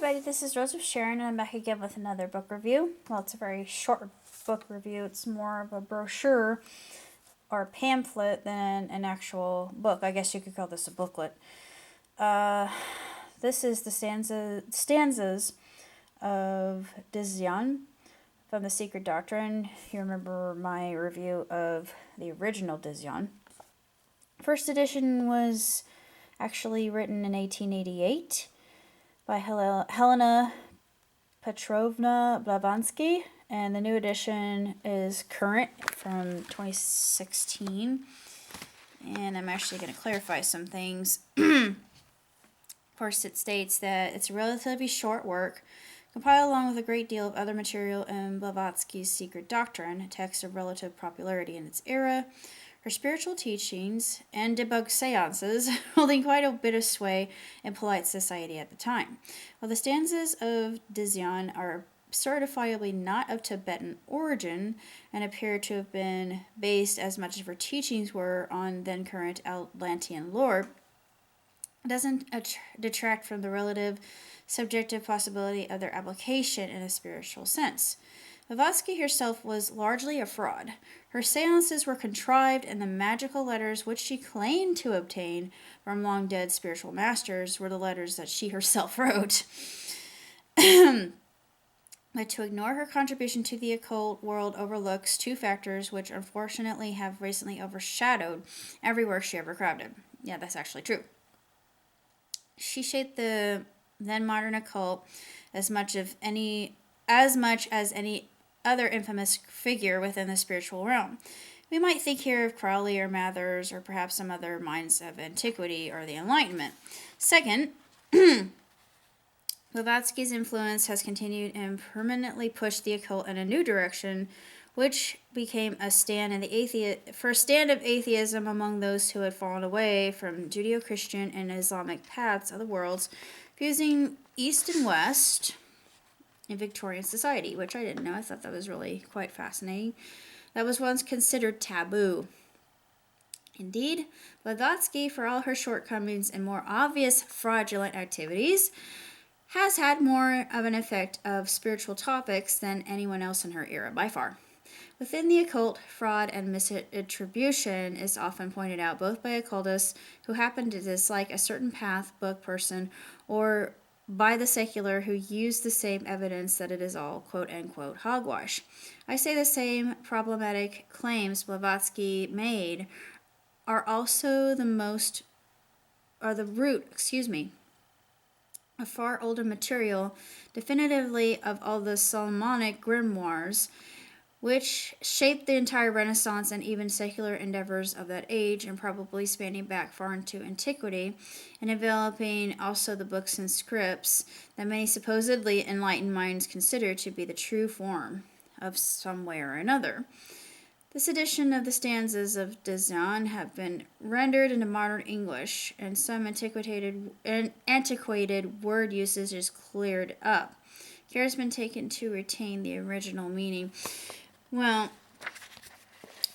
everybody, this is Rose of Sharon, and I'm back again with another book review. Well, it's a very short book review. It's more of a brochure or pamphlet than an actual book. I guess you could call this a booklet. This is the stanzas of Dzyan from The Secret Doctrine. You remember my review of the original Dzyan. First edition was actually written in 1888 by Helena Petrovna Blavatsky, and the new edition is current from 2016. And I'm actually going to clarify some things. Of course, it states that it's a relatively short work, compiled along with a great deal of other material in Blavatsky's Secret Doctrine, a text of relative popularity in its era. Her spiritual teachings and debug seances holding quite a bit of sway in polite society at the time. While the stanzas of Dzyan are certifiably not of Tibetan origin and appear to have been based, as much of her teachings were, on then current Atlantean lore, it doesn't detract from the relative subjective possibility of their application in a spiritual sense. Blavatsky herself was largely a fraud. Her seances were contrived, and the magical letters which she claimed to obtain from long-dead spiritual masters were the letters that she herself wrote. But to ignore her contribution to the occult world overlooks two factors which unfortunately have recently overshadowed every work she ever crafted. Yeah, that's actually true. She shaped the then modern occult as much as any other infamous figure within the spiritual realm. We might think here of Crowley or Mathers or perhaps some other minds of antiquity or the Enlightenment. Second, Blavatsky's influence has continued and permanently pushed the occult in a new direction, which became a stand of atheism among those who had fallen away from Judeo-Christian and Islamic paths of the worlds, fusing East and West in Victorian society, which I didn't know. I thought that was really quite fascinating. That was once considered taboo. Indeed, Blavatsky, for all her shortcomings and more obvious fraudulent activities, has had more of an effect of spiritual topics than anyone else in her era, by far. Within the occult, fraud and misattribution is often pointed out both by occultists who happen to dislike a certain path, book, person, or by the secular who use the same evidence that it is all quote-unquote hogwash. I say the same problematic claims Blavatsky made are also the root of far older material, definitively of all the Solomonic grimoires, which shaped the entire Renaissance and even secular endeavors of that age, and probably spanning back far into antiquity, and developing also the books and scripts that many supposedly enlightened minds consider to be the true form of some way or another. This edition of the stanzas of Dzyan have been rendered into modern English, and some antiquated word usage is cleared up. Care has been taken to retain the original meaning. Well,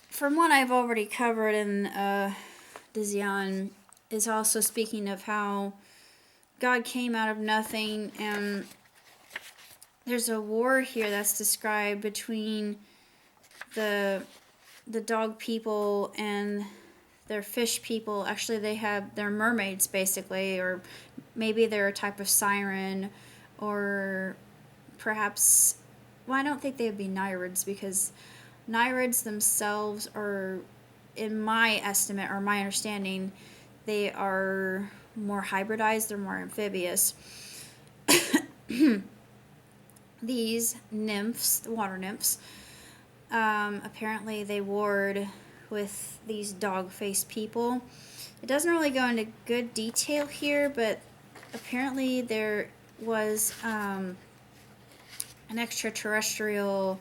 from what I've already covered in Dzyan, is also speaking of how God came out of nothing, and there's a war here that's described between the dog people and their fish people. Actually, they're mermaids, basically, or maybe they're a type of siren, or perhaps, well, I don't think they would be Nereids, because Nereids themselves are, in my estimate or my understanding, they are more hybridized, they're more amphibious. These nymphs, the water nymphs, apparently they warred with these dog-faced people. It doesn't really go into good detail here, but apparently there was an extraterrestrial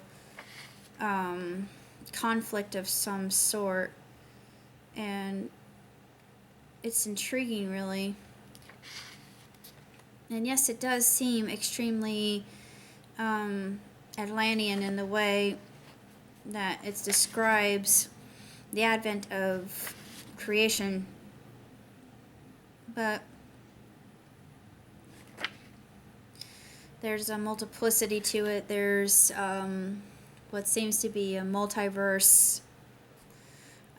conflict of some sort, and it's intriguing, really. And yes, it does seem extremely Atlantean in the way that it describes the advent of creation. But there's a multiplicity to it. There's what seems to be a multiverse,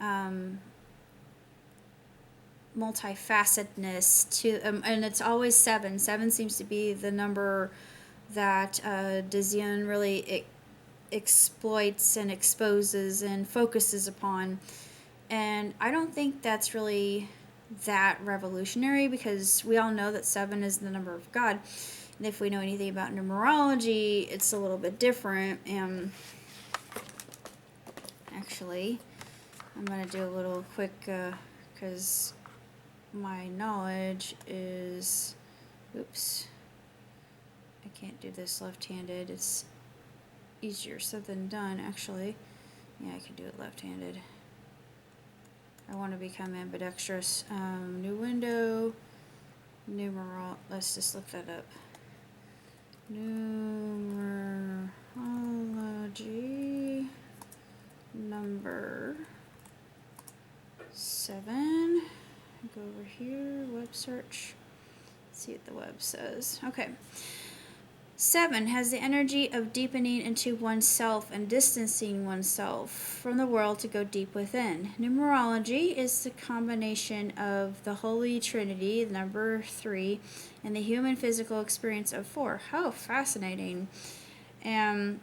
multifacetedness to, and it's always 7. 7 seems to be the number that Dzyan really exploits and exposes and focuses upon. And I don't think that's really that revolutionary, because we all know that 7 is the number of God. And if we know anything about numerology, it's a little bit different. And actually, I'm going to do a little quick, because my knowledge is, oops, I can't do this left-handed. It's easier said than done, actually. Yeah, I can do it left-handed. I want to become ambidextrous. New window, let's just look that up. Numerology, number 7. Go over here, web search. See what the web says. Okay. 7 has the energy of deepening into oneself and distancing oneself from the world to go deep within. Numerology is the combination of the Holy Trinity, the number 3, and the human physical experience of 4. How fascinating. Let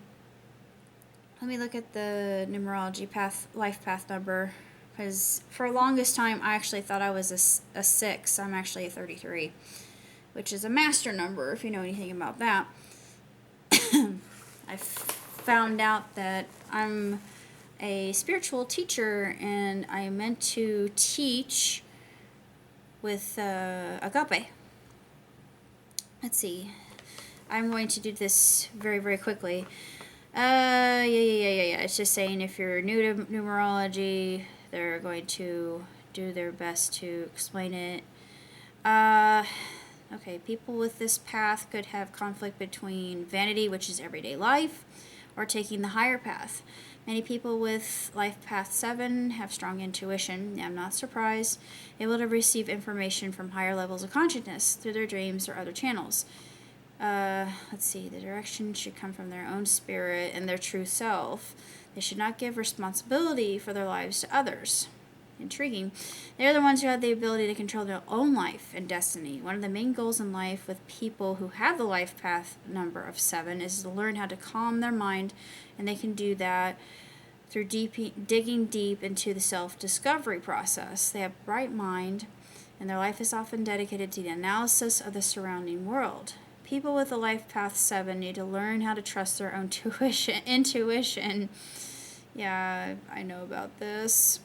me look at the numerology life path number, because for the longest time I actually thought I was a 6. I'm actually a 33, which is a master number, if you know anything about that. I found out that I'm a spiritual teacher, and I meant to teach with agape. Let's see. I'm going to do this very, very quickly. Yeah. It's just saying if you're new to numerology, they're going to do their best to explain it. Okay, people with this path could have conflict between vanity, which is everyday life, or taking the higher path. Many people with life path 7 have strong intuition. I'm not surprised. Able to receive information from higher levels of consciousness through their dreams or other channels. Let's see, the direction should come from their own spirit and their true self. They should not give responsibility for their lives to others. Intriguing. They're the ones who have the ability to control their own life and destiny. One of the main goals in life with people who have the life path number of 7 is to learn how to calm their mind, and they can do that through digging deep into the self-discovery process. They have a bright mind, and their life is often dedicated to the analysis of the surrounding world. People with the life path 7 need to learn how to trust their own intuition. Yeah, I know about this.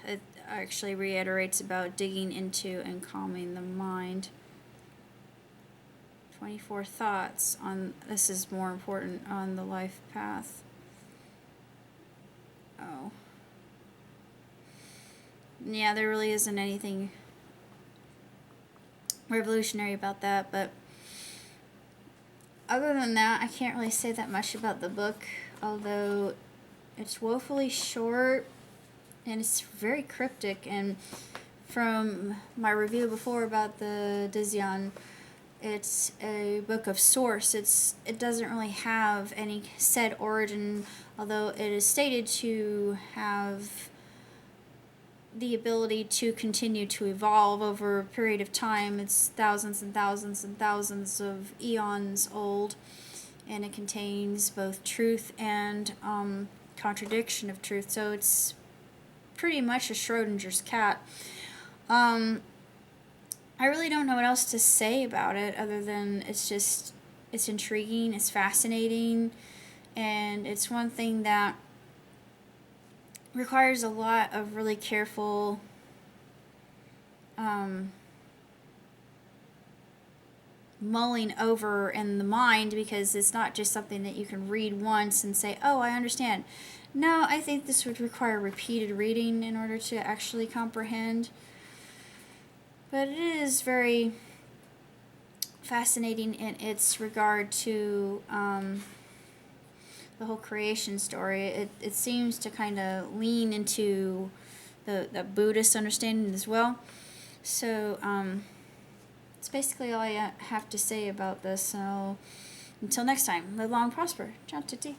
It actually reiterates about digging into and calming the mind. 24 thoughts on, this is more important, on the life path. Oh. Yeah, there really isn't anything revolutionary about that, but other than that, I can't really say that much about the book, although it's woefully short. And it's very cryptic, and from my review before about the Dzyan, it's a book of source. It doesn't really have any set origin, although it is stated to have the ability to continue to evolve over a period of time. It's thousands and thousands and thousands of eons old, and it contains both truth and contradiction of truth. So it's pretty much a Schrodinger's cat. I really don't know what else to say about it other than it's intriguing, it's fascinating, and it's one thing that requires a lot of really careful mulling over in the mind, because it's not just something that you can read once and say, oh, I understand. No, I think this would require repeated reading in order to actually comprehend. But it is very fascinating in its regard to the whole creation story. It seems to kind of lean into the Buddhist understanding as well. So it's That's basically all I have to say about this. So until next time, live long, prosper. Ciao, tutti.